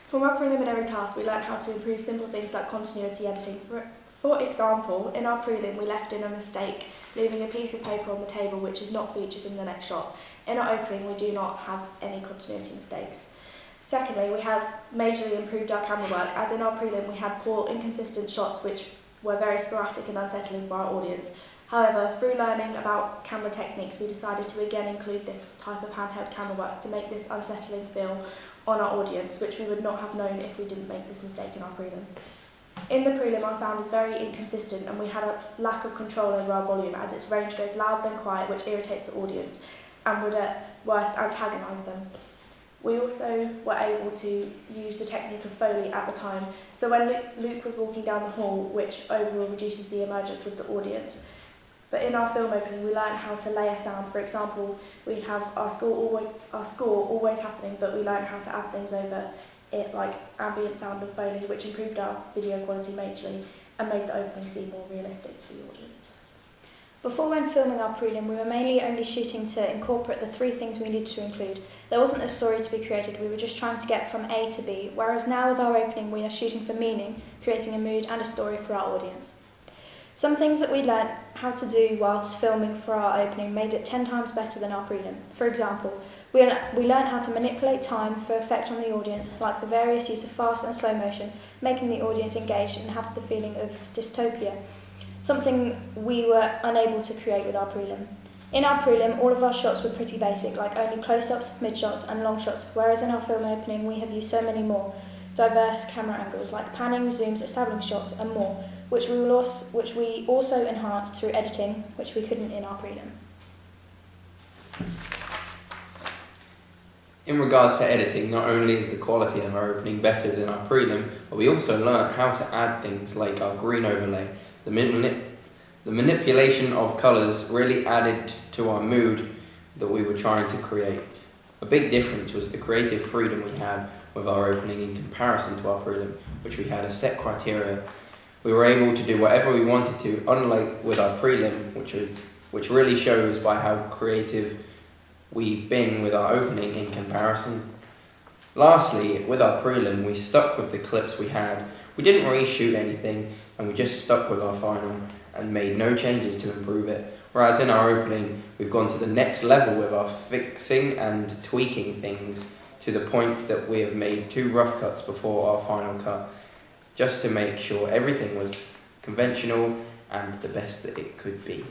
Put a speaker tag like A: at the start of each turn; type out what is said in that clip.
A: From our preliminary task, we learned how to improve simple things like continuity editing. For example, in our prelim, we left in a mistake, leaving a piece of paper on the table which is not featured in the next shot. In our opening, we do not have any continuity mistakes. Secondly, we have majorly improved our camera work, as in our prelim we had poor, inconsistent shots which were very sporadic and unsettling for our audience. However, through learning about camera techniques, we decided to again include this type of handheld camera work to make this unsettling feel on our audience, which we would not have known if we didn't make this mistake in our prelim. In the prelim, our sound is very inconsistent and we had a lack of control over our volume, as its range goes loud then quiet, which irritates the audience and would at worst antagonise them. We also were able to use the technique of Foley at the time, so when Luke was walking down the hall, which overall reduces the emergence of the audience. But in our film opening, we learned how to layer sound. For example, we have our score always happening, but we learned how to add things over it, like ambient sound and Foley, which improved our video quality majorly and made the opening seem more realistic to the audience.
B: Before, when filming our prelim, we were mainly only shooting to incorporate the 3 things we needed to include. There wasn't a story to be created, we were just trying to get from A to B, whereas now with our opening we are shooting for meaning, creating a mood and a story for our audience. Some things that we learnt how to do whilst filming for our opening made it 10 times better than our prelim. For example, we learnt how to manipulate time for effect on the audience, like the various use of fast and slow motion, making the audience engaged and have the feeling of dystopia, something we were unable to create with our prelim. In our prelim, all of our shots were pretty basic, like only close-ups, mid-shots and long shots, whereas in our film opening we have used so many more diverse camera angles, like panning, zooms, establishing shots and more, which we also enhanced through editing, which we couldn't in our prelim.
C: In regards to editing, not only is the quality of our opening better than our prelim, but we also learnt how to add things like our green overlay. The manipulation of colours really added to our mood that we were trying to create. A big difference was the creative freedom we had with our opening in comparison to our prelim, which we had a set criteria. We were able to do whatever we wanted to, unlike with our prelim, which really shows by how creative we've been with our opening in comparison. Lastly, with our prelim, we stuck with the clips we had. We didn't reshoot anything, and we just stuck with our final and made no changes to improve it. Whereas in our opening, we've gone to the next level with our fixing and tweaking things to the point that we have made 2 rough cuts before our final cut, just to make sure everything was conventional and the best that it could be.